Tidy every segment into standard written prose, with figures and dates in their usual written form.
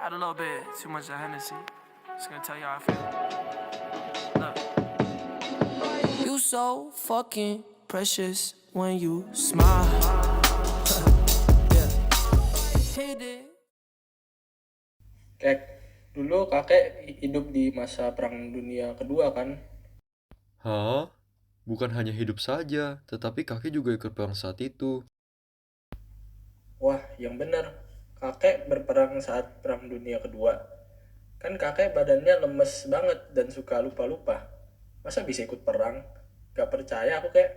Had a little bit too much of Hennessy. Just gonna tell you how I feel. Look. You so fucking precious when you smile. Yeah. Hit it. Kayak dulu kakek hidup di masa Perang Dunia Kedua kan? Hah? Bukan hanya hidup saja, tetapi kakek juga ikut perang saat itu. Wah, yang bener. Kakek berperang saat Perang Dunia Kedua. Kan kakek badannya lemes banget dan suka lupa-lupa. Masa bisa ikut perang? Gak percaya aku kayak.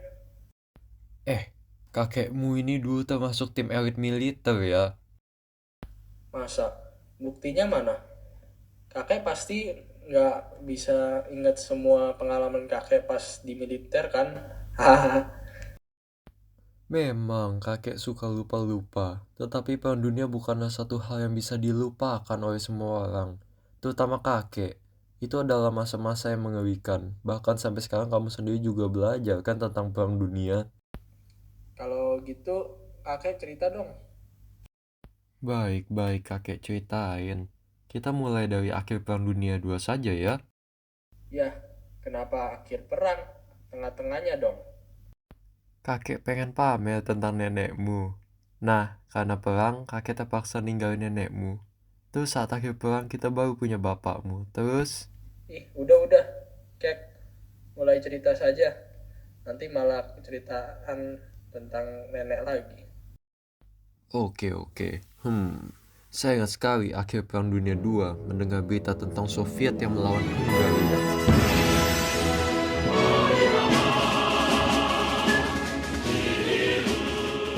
Kakekmu ini dulu termasuk tim elit militer ya? Masa? Buktinya mana? Kakek pasti nggak bisa ingat semua pengalaman kakek pas di militer kan? Hahaha. Memang kakek suka lupa-lupa, tetapi perang dunia bukanlah satu hal yang bisa dilupakan oleh semua orang, terutama kakek. Itu adalah masa-masa yang mengerikan, bahkan sampai sekarang kamu sendiri juga belajar kan tentang perang dunia. Kalau gitu kakek cerita dong. Baik-baik kakek ceritain. Kita mulai dari akhir perang dunia 2 saja ya. Ya, kenapa akhir perang? Tengah-tengahnya dong. Kakek pengen pamer tentang nenekmu. Nah, karena perang, kakek terpaksa ninggalin nenekmu. Terus saat akhir perang kita baru punya bapakmu. Terus, Udah. Kek, mulai cerita saja. Nanti malah ceritaan tentang nenek lagi. oke. Saya ingat sekali akhir perang dunia 2 mendengar berita tentang Soviet yang melawan Hungaria.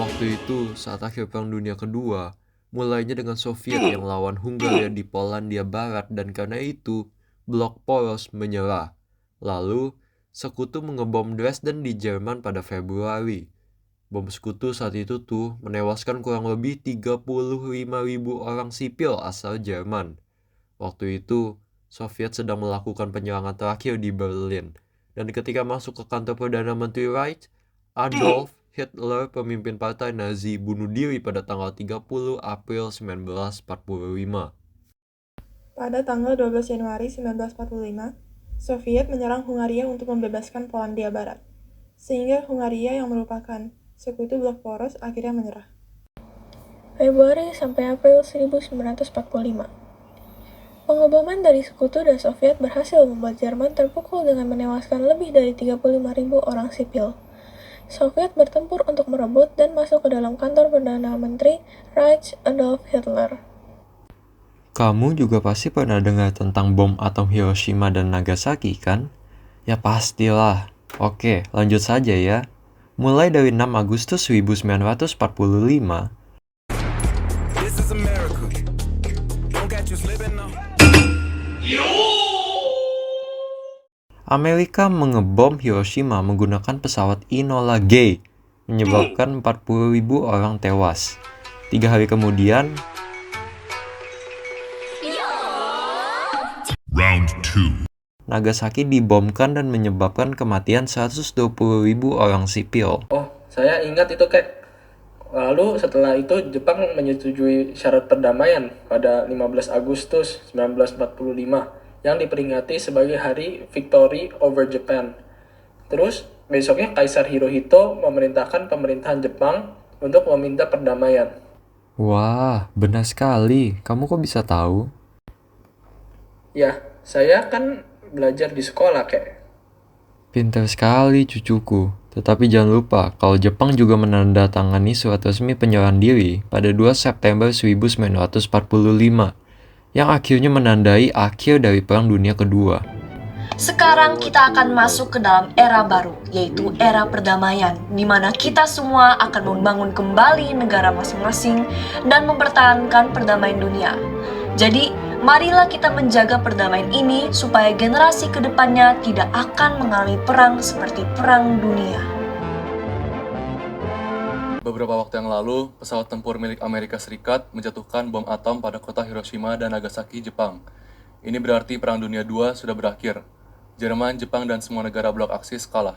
Waktu itu, saat akhir perang dunia kedua, mulainya dengan Soviet yang melawan Hungaria di Polandia Barat dan karena itu, blok poros menyerah. Lalu, sekutu mengebom Dresden di Jerman pada Februari. Bom sekutu saat itu tuh menewaskan kurang lebih 35.000 orang sipil asal Jerman. Waktu itu, Soviet sedang melakukan penyerangan terakhir di Berlin. Dan ketika masuk ke kantor Perdana Menteri Reich, Adolf Hitler, pemimpin partai Nazi, bunuh diri pada tanggal 30 April 1945. Pada tanggal 12 Januari 1945, Soviet menyerang Hungaria untuk membebaskan Polandia Barat, sehingga Hungaria yang merupakan sekutu blok poros akhirnya menyerah. Februari sampai April 1945. Pengeboman dari sekutu dan Soviet berhasil membuat Jerman terpukul dengan menewaskan lebih dari 35.000 orang sipil. Soviet bertempur untuk merebut dan masuk ke dalam kantor Perdana Menteri Reich Adolf Hitler. Kamu juga pasti pernah dengar tentang bom atom Hiroshima dan Nagasaki, kan? Ya pastilah. Oke, lanjut saja ya. Mulai dari 6 Agustus 1945, This is America. Don't catch you slipping now. Amerika mengebom Hiroshima menggunakan pesawat Enola Gay, menyebabkan 40.000 orang tewas. 3 hari kemudian, Round 2. Nagasaki dibomkan dan menyebabkan kematian 120.000 orang sipil. Oh, saya ingat itu kek. Lalu setelah itu Jepang menyetujui syarat perdamaian pada 15 Agustus 1945 yang diperingati sebagai Hari Victory over Japan. Terus besoknya Kaisar Hirohito memerintahkan pemerintahan Jepang untuk meminta perdamaian. Wah, benar sekali. Kamu kok bisa tahu? Ya, saya kan belajar di sekolah kek. Pintar sekali cucuku. Tetapi jangan lupa, kalau Jepang juga menandatangani surat resmi penyerahan diri pada 2 September 1945, yang akhirnya menandai akhir dari Perang Dunia Kedua. Sekarang kita akan masuk ke dalam era baru, yaitu era perdamaian, di mana kita semua akan membangun kembali negara masing-masing dan mempertahankan perdamaian dunia. Jadi, marilah kita menjaga perdamaian ini supaya generasi kedepannya tidak akan mengalami perang seperti Perang Dunia. Beberapa waktu yang lalu, pesawat tempur milik Amerika Serikat menjatuhkan bom atom pada kota Hiroshima dan Nagasaki, Jepang. Ini berarti Perang Dunia II sudah berakhir. Jerman, Jepang, dan semua negara blok Aksis kalah.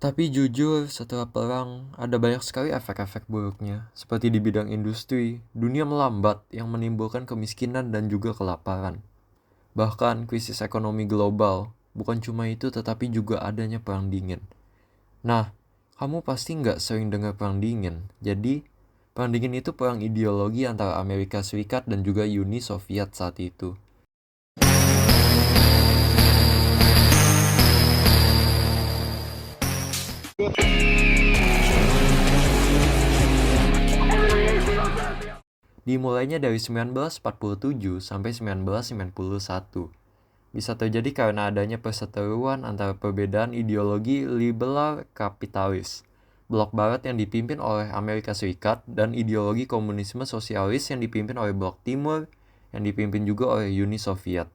Tapi jujur, setelah perang, ada banyak sekali efek-efek buruknya. Seperti di bidang industri, dunia melambat yang menimbulkan kemiskinan dan juga kelaparan. Bahkan krisis ekonomi global, bukan cuma itu tetapi juga adanya perang dingin. Nah, kamu pasti nggak sering dengar perang dingin. Jadi, perang dingin itu perang ideologi antara Amerika Serikat dan juga Uni Soviet saat itu. Dimulainya dari 1947 sampai 1991. Bisa terjadi karena adanya perseteruan antara perbedaan ideologi liberal kapitalis, blok barat yang dipimpin oleh Amerika Serikat, dan ideologi komunisme sosialis yang dipimpin oleh blok timur, yang dipimpin juga oleh Uni Soviet.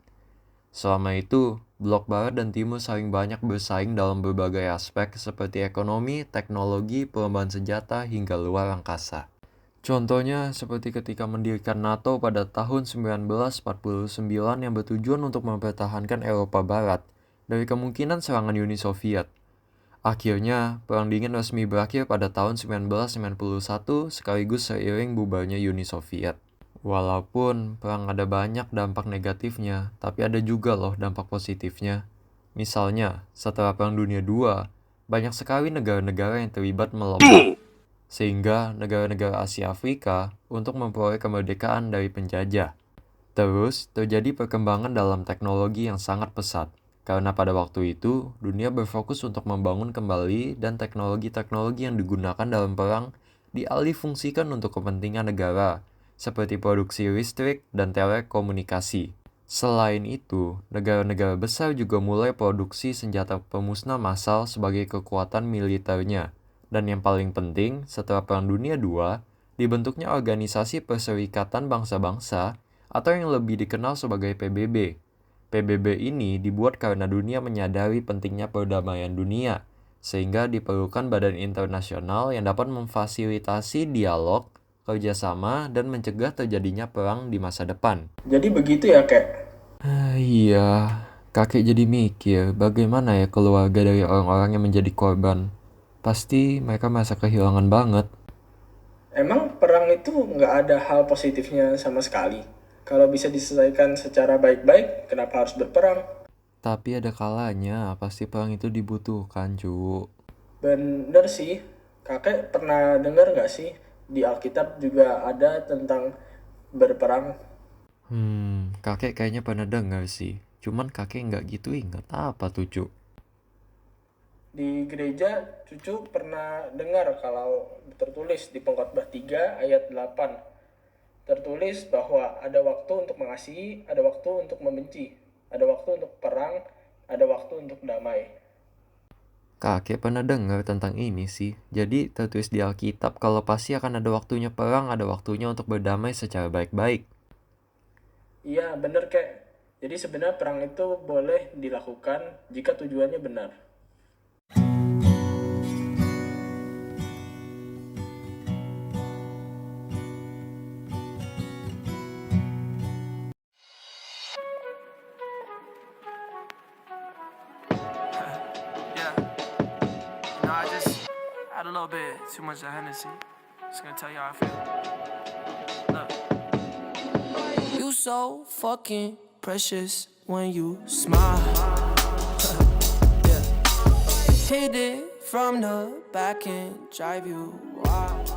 Selama itu, blok barat dan timur saling banyak bersaing dalam berbagai aspek seperti ekonomi, teknologi, perlombaan senjata, hingga luar angkasa. Contohnya seperti ketika mendirikan NATO pada tahun 1949 yang bertujuan untuk mempertahankan Eropa Barat dari kemungkinan serangan Uni Soviet. Akhirnya, Perang Dingin resmi berakhir pada tahun 1991 sekaligus seiring bubarnya Uni Soviet. Walaupun perang ada banyak dampak negatifnya, tapi ada juga loh dampak positifnya. Misalnya, setelah Perang Dunia II, banyak sekali negara-negara yang terlibat melemah. Sehingga negara-negara Asia Afrika untuk memperoleh kemerdekaan dari penjajah. Terus, terjadi perkembangan dalam teknologi yang sangat pesat, karena pada waktu itu, dunia berfokus untuk membangun kembali dan teknologi-teknologi yang digunakan dalam perang dialihfungsikan untuk kepentingan negara, seperti produksi listrik dan telekomunikasi. Selain itu, negara-negara besar juga mulai produksi senjata pemusnah massal sebagai kekuatan militernya. Dan yang paling penting, setelah Perang Dunia II, dibentuknya Organisasi Perserikatan Bangsa-Bangsa atau yang lebih dikenal sebagai PBB. PBB ini dibuat karena dunia menyadari pentingnya perdamaian dunia, sehingga diperlukan badan internasional yang dapat memfasilitasi dialog, kerjasama, dan mencegah terjadinya perang di masa depan. Jadi begitu ya, Kek? Iya, kakek jadi mikir bagaimana ya keluarga dari orang-orang yang menjadi korban. Pasti mereka merasa kehilangan banget. Emang perang itu nggak ada hal positifnya sama sekali? Kalau bisa diselesaikan secara baik-baik, kenapa harus berperang? Tapi ada kalanya, pasti perang itu dibutuhkan, cu. Bener sih, kakek pernah dengar nggak sih di Alkitab juga ada tentang berperang? Kakek kayaknya pernah dengar sih. Cuman kakek nggak gitu ingat apa tuh, cu. Di gereja, Cucu pernah dengar kalau tertulis di Pengkhotbah 3 ayat 8. Tertulis bahwa ada waktu untuk mengasihi, ada waktu untuk membenci, ada waktu untuk perang, ada waktu untuk damai. Kakek pernah dengar tentang ini sih. Jadi tertulis di Alkitab kalau pasti akan ada waktunya perang, ada waktunya untuk berdamai secara baik-baik. Iya, bener, Kek. Jadi sebenarnya perang itu boleh dilakukan jika tujuannya benar. Yeah. No, I just had a little bit too much of Hennessy. Just gonna tell you how I feel. Look. You so fucking precious when you smile. Yeah. Hit it from the back and drive you wild.